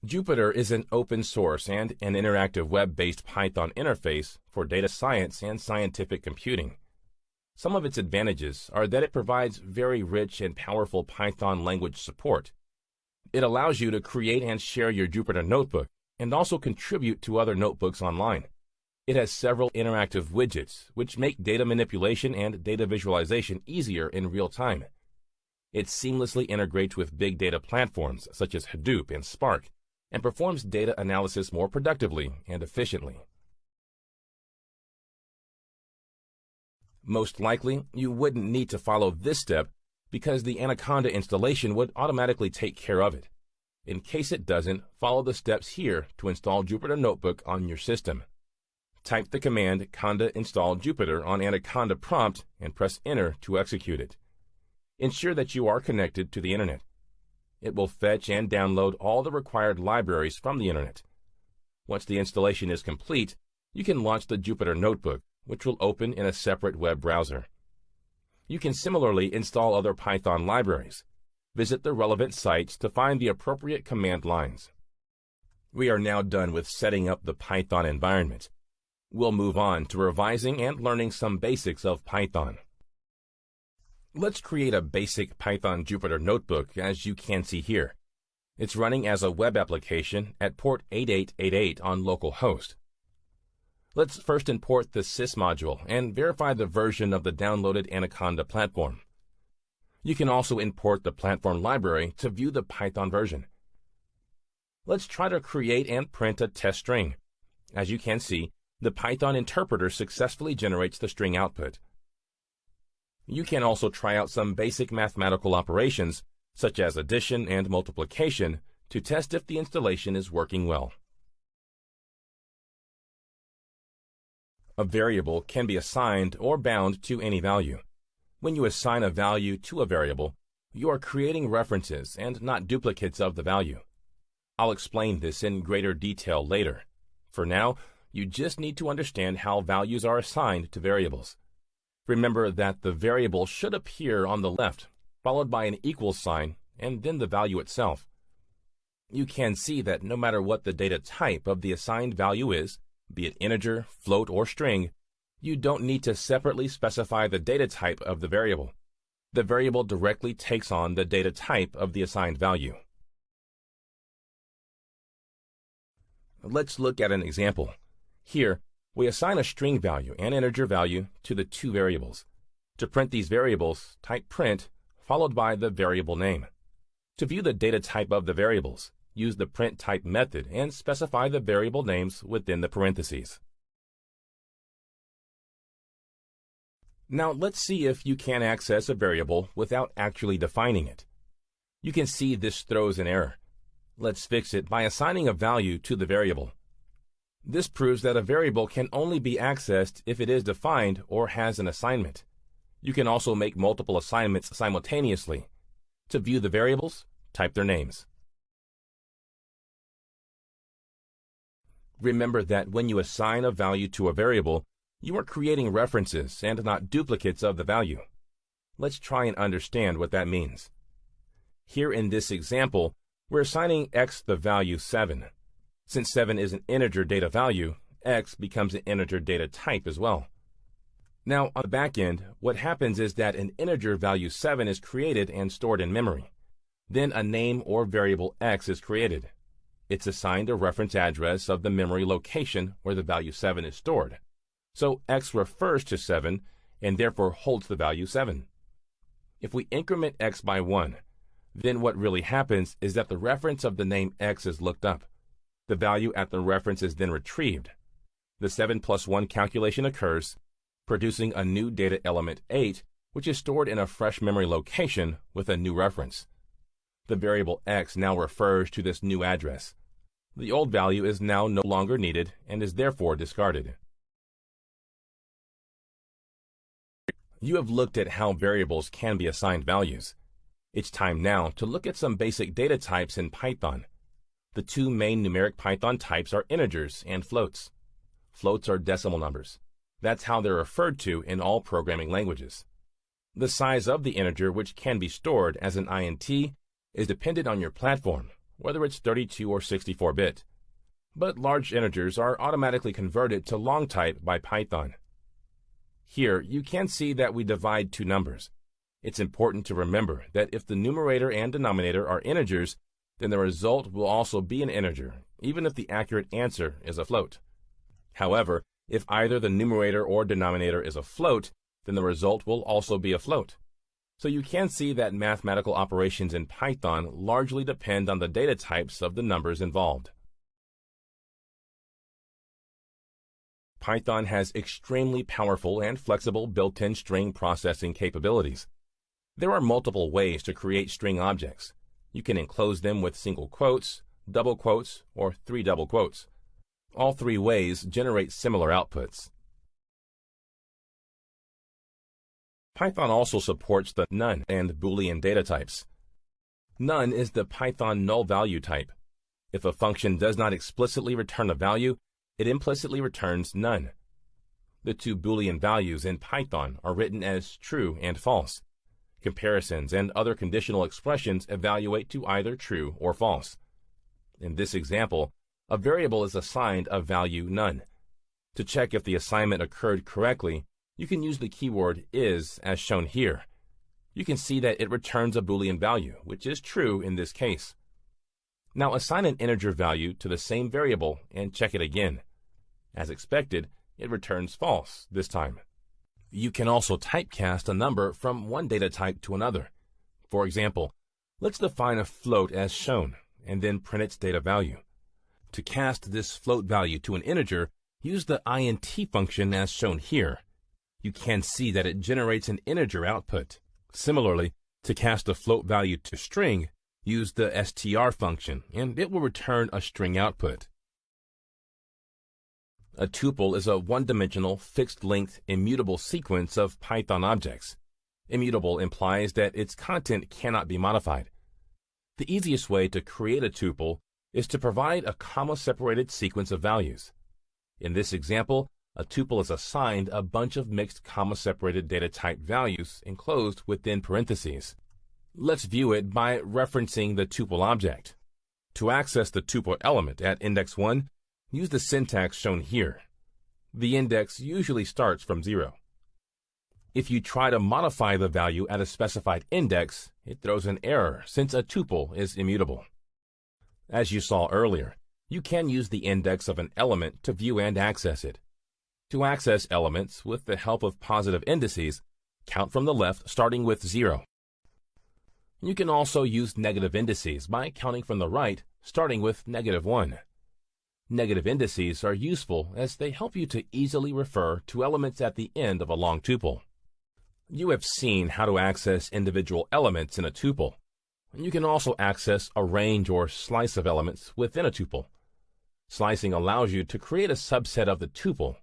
Jupyter is an open source and an interactive web-based Python interface for data science and scientific computing. Some of its advantages are that it provides very rich and powerful Python language support. It allows you to create and share your Jupyter notebook and also contribute to other notebooks online. It has several interactive widgets, which make data manipulation and data visualization easier in real time. It seamlessly integrates with big data platforms such as Hadoop and Spark, and performs data analysis more productively and efficiently. Most likely, you wouldn't need to follow this step because the Anaconda installation would automatically take care of it. In case it doesn't, follow the steps here to install Jupyter Notebook on your system. Type the command conda install Jupyter on Anaconda prompt and press enter to execute it. Ensure that you are connected to the internet. It will fetch and download all the required libraries from the internet. Once the installation is complete, you can launch the Jupyter Notebook, which will open in a separate web browser. You can similarly install other Python libraries. Visit the relevant sites to find the appropriate command lines. We are now done with setting up the Python environment. We'll move on to revising and learning some basics of Python. Let's create a basic Python Jupyter notebook, as you can see here. It's running as a web application at port 8888 on localhost. Let's first import the sys module and verify the version of the downloaded Anaconda platform. You can also import the platform library to view the Python version. Let's try to create and print a test string. As you can see, the Python interpreter successfully generates the string output. You can also try out some basic mathematical operations, such as addition and multiplication, to test if the installation is working well. A variable can be assigned or bound to any value. When you assign a value to a variable, you are creating references and not duplicates of the value. I'll explain this in greater detail later. For now, you just need to understand how values are assigned to variables. Remember that the variable should appear on the left, followed by an equal sign, and then the value itself. You can see that no matter what the data type of the assigned value is, be it integer, float, or string, you don't need to separately specify the data type of the variable. The variable directly takes on the data type of the assigned value. Let's look at an example. Here, we assign a string value and integer value to the two variables. To print these variables, type print, followed by the variable name. To view the data type of the variables, use the print type method and specify the variable names within the parentheses. Now let's see if you can access a variable without actually defining it. You can see this throws an error. Let's fix it by assigning a value to the variable. This proves that a variable can only be accessed if it is defined or has an assignment. You can also make multiple assignments simultaneously. To view the variables, type their names. Remember that when you assign a value to a variable, you are creating references and not duplicates of the value. Let's try and understand what that means. Here in this example, we're assigning x the value 7. Since 7 is an integer data value, x becomes an integer data type as well. Now, on the back end, what happens is that an integer value 7 is created and stored in memory. Then a name or variable x is created. It's assigned a reference address of the memory location where the value 7 is stored. So x refers to 7 and therefore holds the value 7. If we increment x by 1, then what really happens is that the reference of the name x is looked up. The value at the reference is then retrieved. The 7 plus 1 calculation occurs, producing a new data element 8, which is stored in a fresh memory location with a new reference. The variable x now refers to this new address. The old value is now no longer needed and is therefore discarded. You have looked at how variables can be assigned values. It's time now to look at some basic data types in Python. The two main numeric Python types are integers and floats. Floats are decimal numbers. That's how they're referred to in all programming languages. The size of the integer, which can be stored as an int, is dependent on your platform, whether it's 32 or 64-bit. But large integers are automatically converted to long type by Python. Here, you can see that we divide two numbers. It's important to remember that if the numerator and denominator are integers, then the result will also be an integer, even if the accurate answer is a float. However, if either the numerator or denominator is a float, then the result will also be a float. So you can see that mathematical operations in Python largely depend on the data types of the numbers involved. Python has extremely powerful and flexible built-in string processing capabilities. There are multiple ways to create string objects. You can enclose them with single quotes, double quotes, or three double quotes. All three ways generate similar outputs. Python also supports the none and Boolean data types. None is the Python null value type. If a function does not explicitly return a value, it implicitly returns none. The two Boolean values in Python are written as true and false. Comparisons and other conditional expressions evaluate to either true or false. In this example, a variable is assigned a value none. To check if the assignment occurred correctly, you can use the keyword is as shown here. You can see that it returns a Boolean value, which is true in this case. Now assign an integer value to the same variable and check it again. As expected, it returns false this time. You can also typecast a number from one data type to another. For example, let's define a float as shown, and then print its data value. To cast this float value to an integer, use the int function as shown here. You can see that it generates an integer output. Similarly, to cast a float value to string, use the str function, and it will return a string output. A tuple is a one-dimensional, fixed-length, immutable sequence of Python objects. Immutable implies that its content cannot be modified. The easiest way to create a tuple is to provide a comma-separated sequence of values. In this example, a tuple is assigned a bunch of mixed comma-separated data type values enclosed within parentheses. Let's view it by referencing the tuple object. To access the tuple element at index 1, use the syntax shown here. The index usually starts from 0. If you try to modify the value at a specified index, it throws an error since a tuple is immutable. As you saw earlier, you can use the index of an element to view and access it. To access elements with the help of positive indices, count from the left starting with 0. You can also use negative indices by counting from the right starting with -1. Negative indices are useful as they help you to easily refer to elements at the end of a long tuple. You have seen how to access individual elements in a tuple. You can also access a range or slice of elements within a tuple. Slicing allows you to create a subset of the tuple.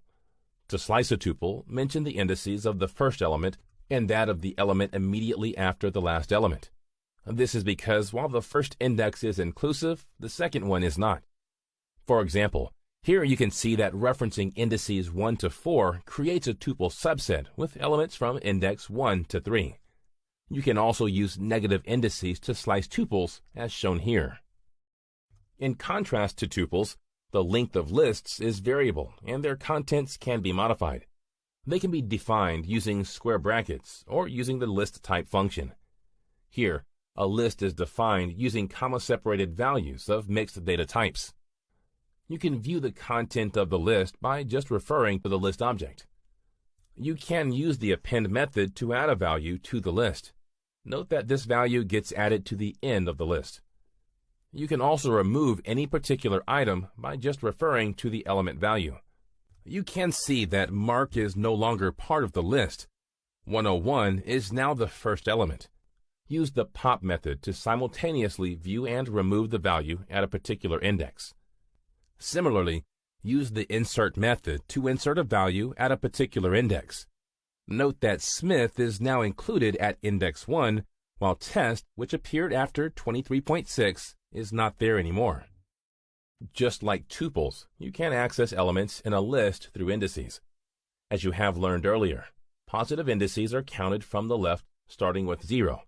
To slice a tuple, mention the indices of the first element and that of the element immediately after the last element. This is because while the first index is inclusive, the second one is not. For example, here you can see that referencing indices 1 to 4 creates a tuple subset with elements from index 1 to 3. You can also use negative indices to slice tuples as shown here. In contrast to tuples, the length of lists is variable and their contents can be modified. They can be defined using square brackets or using the list type function. Here, a list is defined using comma-separated values of mixed data types. You can view the content of the list by just referring to the list object. You can use the append method to add a value to the list. Note that this value gets added to the end of the list. You can also remove any particular item by just referring to the element value. You can see that Mark is no longer part of the list. 101 is now the first element. Use the pop method to simultaneously view and remove the value at a particular index. Similarly, use the insert method to insert a value at a particular index. Note that Smith is now included at index 1, while test, which appeared after 23.6, is not there anymore. Just like tuples, you can access elements in a list through indices. As you have learned earlier, positive indices are counted from the left starting with 0.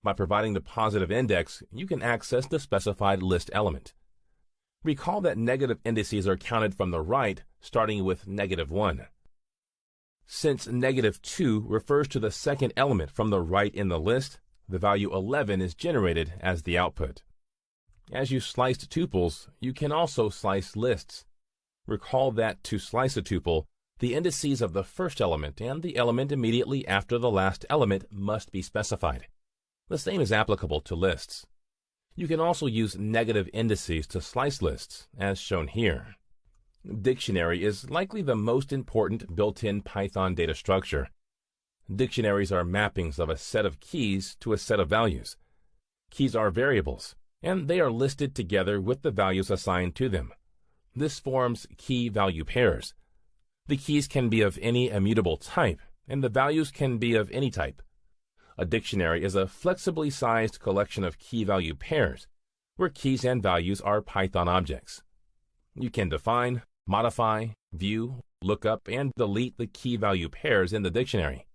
By providing the positive index, you can access the specified list element. Recall that negative indices are counted from the right, starting with -1. Since -2 refers to the second element from the right in the list, the value 11 is generated as the output. As you sliced tuples, you can also slice lists. Recall that to slice a tuple, the indices of the first element and the element immediately after the last element must be specified. The same is applicable to lists. You can also use negative indices to slice lists, as shown here. Dictionary is likely the most important built-in Python data structure. Dictionaries are mappings of a set of keys to a set of values. Keys are variables, and they are listed together with the values assigned to them. This forms key-value pairs. The keys can be of any immutable type, and the values can be of any type. A dictionary is a flexibly sized collection of key-value pairs, where keys and values are Python objects. You can define, modify, view, look up, and delete the key-value pairs in the dictionary.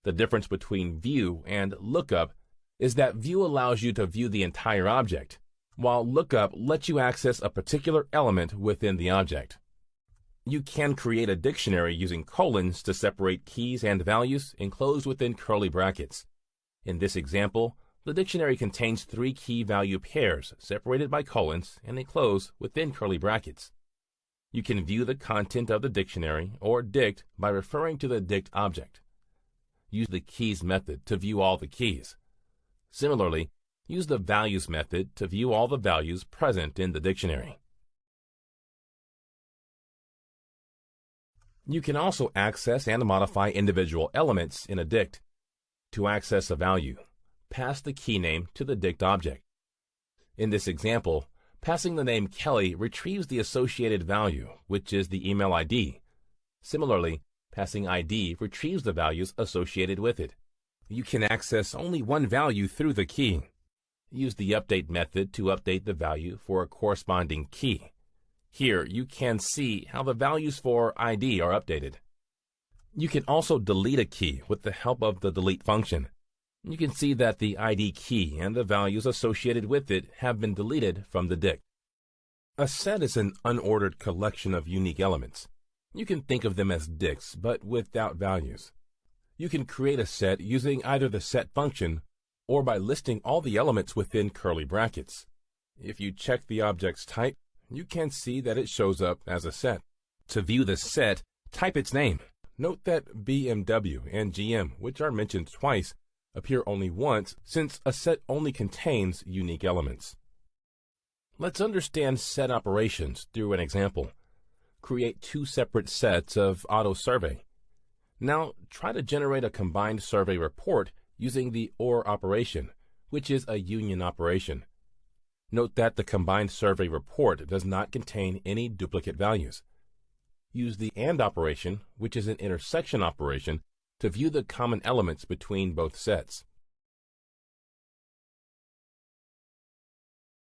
The difference between view and lookup is that view allows you to view the entire object, while lookup lets you access a particular element within the object. You can create a dictionary using colons to separate keys and values enclosed within curly brackets. In this example, the dictionary contains 3 key-value pairs separated by colons and enclosed within curly brackets. You can view the content of the dictionary, or dict, by referring to the dict object. Use the keys method to view all the keys. Similarly, use the values method to view all the values present in the dictionary. You can also access and modify individual elements in a dict. To access a value, pass the key name to the dict object. In this example, passing the name Kelly retrieves the associated value, which is the email ID. Similarly, passing ID retrieves the values associated with it. You can access only one value through the key. Use the update method to update the value for a corresponding key. Here, you can see how the values for ID are updated. You can also delete a key with the help of the delete function. You can see that the ID key and the values associated with it have been deleted from the dict. A set is an unordered collection of unique elements. You can think of them as dicts, but without values. You can create a set using either the set function or by listing all the elements within curly brackets. If you check the object's type, you can see that it shows up as a set. To view the set, type its name. Note that BMW and GM, which are mentioned twice, appear only once since a set only contains unique elements. Let's understand set operations through an example. Create 2 separate sets of auto survey. Now try to generate a combined survey report using the OR operation, which is a union operation. Note that the combined survey report does not contain any duplicate values. Use the AND operation, which is an intersection operation, to view the common elements between both sets.